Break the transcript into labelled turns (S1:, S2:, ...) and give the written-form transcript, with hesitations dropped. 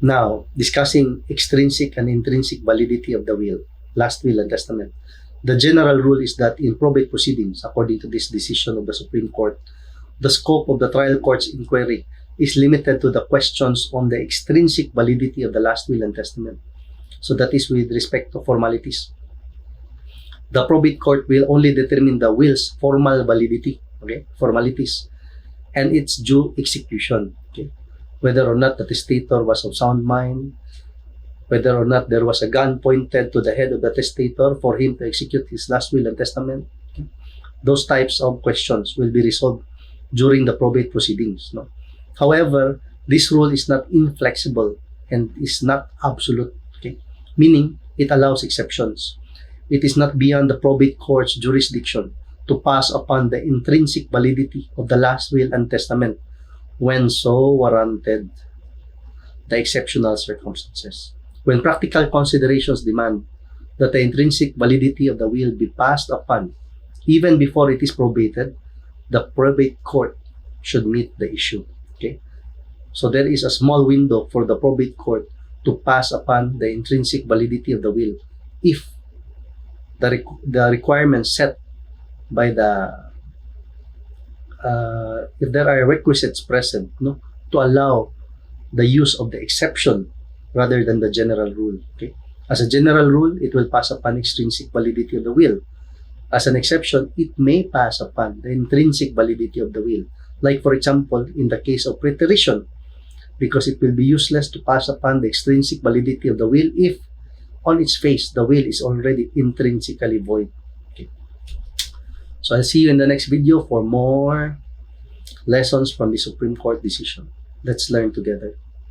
S1: Now, discussing extrinsic and intrinsic validity of the will, last will and testament. The general rule is that in probate proceedings, according to this decision of the Supreme Court, the scope of the trial court's inquiry is limited to the questions on the extrinsic validity of the last will and testament. So that is with respect to formalities. The probate court will only determine the will's formal validity, okay, formalities, and its due execution, okay, whether or not the testator was of sound mind, whether or not there was a gun pointed to the head of the testator for him to execute his last will and testament. Okay. Those types of questions will be resolved during the probate proceedings. No? However, this rule is not inflexible and is not absolute, okay? Meaning it allows exceptions. It is not beyond the probate court's jurisdiction to pass upon the intrinsic validity of the last will and testament when so warranted the exceptional circumstances. When practical considerations demand that the intrinsic validity of the will be passed upon even before it is probated, the probate court should meet the issue. Okay? So there is a small window for the probate court to pass upon the intrinsic validity of the will if the requirements set by if there are requisites present, no, to allow the use of the exception rather than the general rule. Okay? As a general rule, it will pass upon extrinsic validity of the will. As an exception, it may pass upon the intrinsic validity of the will. Like for example, in the case of preterition, because it will be useless to pass upon the extrinsic validity of the will if on its face the will is already intrinsically void. Okay. So I'll see you in the next video for more lessons from the Supreme Court decision. Let's learn together.